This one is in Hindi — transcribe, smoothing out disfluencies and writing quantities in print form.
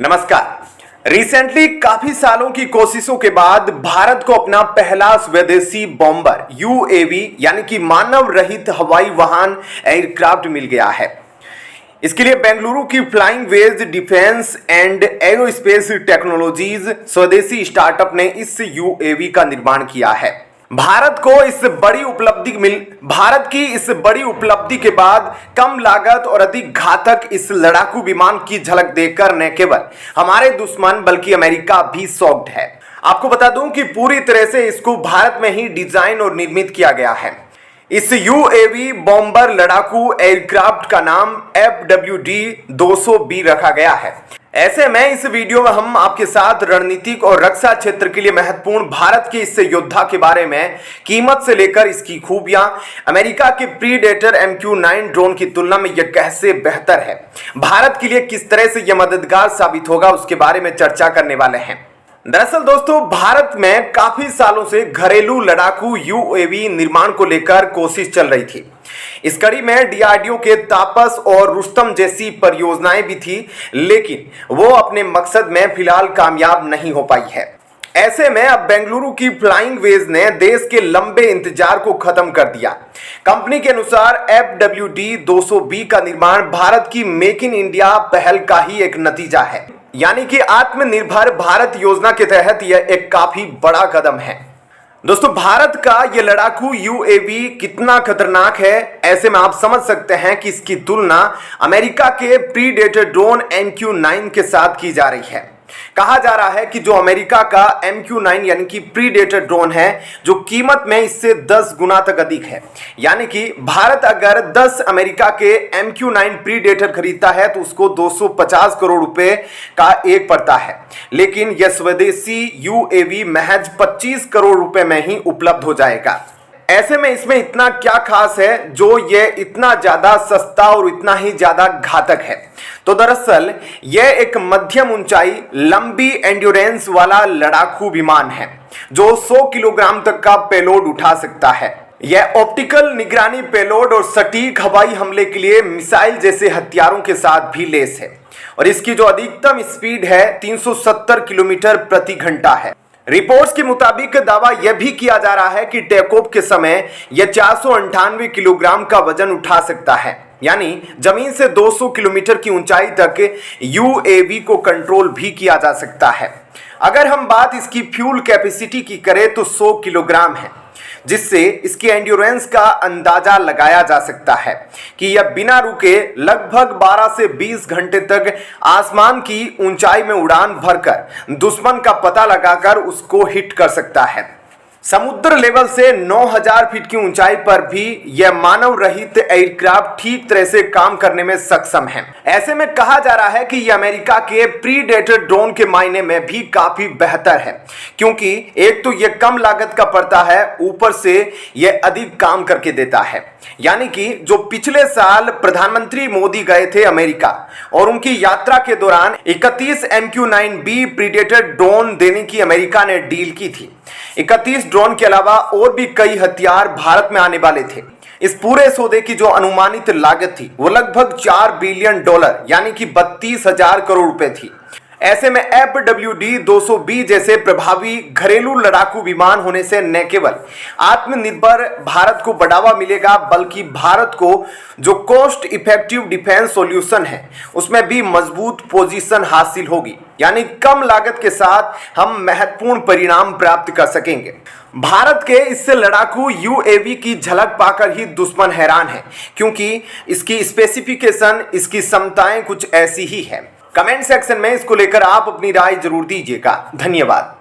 नमस्कार। रिसेंटली काफी सालों की कोशिशों के बाद भारत को अपना पहला स्वदेशी बॉम्बर यूएवी यानी कि मानव रहित हवाई वाहन एयरक्राफ्ट मिल गया है। इसके लिए बेंगलुरु की flying wedge defence and aerospace technologies स्वदेशी स्टार्टअप ने इस यूएवी का निर्माण किया है। भारत की इस बड़ी उपलब्धि के बाद कम लागत और अधिक घातक इस लड़ाकू विमान की झलक देखकर न केवल हमारे दुश्मन बल्कि अमेरिका भी शॉक्ड है। आपको बता दूं कि पूरी तरह से इसको भारत में ही डिजाइन और निर्मित किया गया है। इस यूएवी बॉम्बर लड़ाकू एयरक्राफ्ट का नाम FWD-200B रखा गया है। ऐसे में इस वीडियो में हम आपके साथ रणनीतिक और रक्षा क्षेत्र के लिए महत्वपूर्ण भारत के इस योद्धा के बारे में कीमत से लेकर इसकी खूबियां, अमेरिका के प्रीडेटर MQ-9 ड्रोन की तुलना में यह कैसे बेहतर है, भारत के लिए किस तरह से यह मददगार साबित होगा, उसके बारे में चर्चा करने वाले हैं। दरअसल दोस्तों, भारत में काफी सालों से घरेलू लड़ाकू यूएवी निर्माण को लेकर कोशिश चल रही थी। इस कड़ी में डीआरडीओ के तापस और रुस्तम जैसी परियोजनाएं भी थी, लेकिन वो अपने मकसद में फिलहाल कामयाब नहीं हो पाई है। ऐसे में अब बेंगलुरु की फ्लाइंग वेज ने देश के लंबे इंतजार को खत्म कर दिया। कंपनी के अनुसार FWD-200B का निर्माण भारत की मेक इन इंडिया पहल का ही एक नतीजा है, यानी कि आत्मनिर्भर भारत योजना के तहत यह एक काफी बड़ा कदम है। दोस्तों, भारत का यह लड़ाकू यूएवी कितना खतरनाक है, ऐसे में आप समझ सकते हैं कि इसकी तुलना अमेरिका के प्रीडेटर ड्रोन MQ-9 के साथ की जा रही है। कहा जा रहा है कि जो अमेरिका का MQ-9 यानी कि प्रीडेटर ड्रोन है, जो कीमत में इससे 10 गुना तक अधिक है। यानी कि भारत अगर 10 अमेरिका के MQ-9 प्रीडेटर खरीदता है तो उसको 250 करोड़ रुपए का एक पड़ता है, लेकिन यह स्वदेशी यूएवी महज 25 करोड़ रुपए में ही उपलब्ध हो जाएगा। ऐसे में इसमें इतना क्या खास है जो ये इतना ज्यादा सस्ता और इतना ही ज्यादा घातक है? तो दरअसल यह एक मध्यम ऊंचाई लंबी एंड्योरेंस वाला लड़ाकू विमान है जो 100 किलोग्राम तक का पेलोड उठा सकता है। यह ऑप्टिकल निगरानी पेलोड और सटीक हवाई हमले के लिए मिसाइल जैसे हथियारों के साथ भी लैस है और इसकी जो अधिकतम स्पीड है 370 किलोमीटर प्रति घंटा है। रिपोर्ट्स के मुताबिक दावा यह भी किया जा रहा है कि टेक ऑफ के समय यह 498 किलोग्राम का वजन उठा सकता है, यानी जमीन से 200 किलोमीटर की ऊंचाई तक यूएवी को कंट्रोल भी किया जा सकता है। अगर हम बात इसकी फ्यूल कैपेसिटी की करें तो 100 किलोग्राम है, जिससे इसकी एंड्योरेंस का अंदाजा लगाया जा सकता है कि यह बिना रुके लगभग 12 से 20 घंटे तक आसमान की ऊंचाई में उड़ान भरकर दुश्मन का पता लगाकर उसको हिट कर सकता है। समुद्र लेवल से 9000 फीट की ऊंचाई पर भी यह मानव रहित एयरक्राफ्ट ठीक तरह से काम करने में सक्षम है। ऐसे में कहा जा रहा है कि यह अमेरिका के प्रीडेटर ड्रोन के मायने में भी काफी बेहतर है, क्योंकि एक तो यह कम लागत का पड़ता है, ऊपर से यह अधिक काम करके देता है। यानी कि जो पिछले साल प्रधानमंत्री मोदी गए थे अमेरिका और उनकी यात्रा के दौरान 31 MQ-9B प्रीडेटर ड्रोन देने की अमेरिका ने डील की थी। 31 ड्रोन के अलावा और भी कई हथियार भारत में आने वाले थे। इस पूरे सौदे की जो अनुमानित लागत थी वो लगभग $4 बिलियन यानी कि 32,000 करोड़ रुपए थी। ऐसे में FWD-200B जैसे प्रभावी घरेलू लड़ाकू विमान होने से न केवल आत्मनिर्भर भारत को बढ़ावा मिलेगा, बल्कि भारत को जो कॉस्ट इफेक्टिव डिफेंस सॉल्यूशन है उसमें भी मजबूत पोजीशन हासिल होगी, यानी कम लागत के साथ हम महत्वपूर्ण परिणाम प्राप्त कर सकेंगे। भारत के इससे लड़ाकू यूएवी की झलक पाकर ही दुश्मन हैरान है, क्योंकि इसकी स्पेसिफिकेशन, इसकी क्षमताएं कुछ ऐसी ही है। कमेंट सेक्शन में इसको लेकर आप अपनी राय जरूर दीजिएगा। धन्यवाद।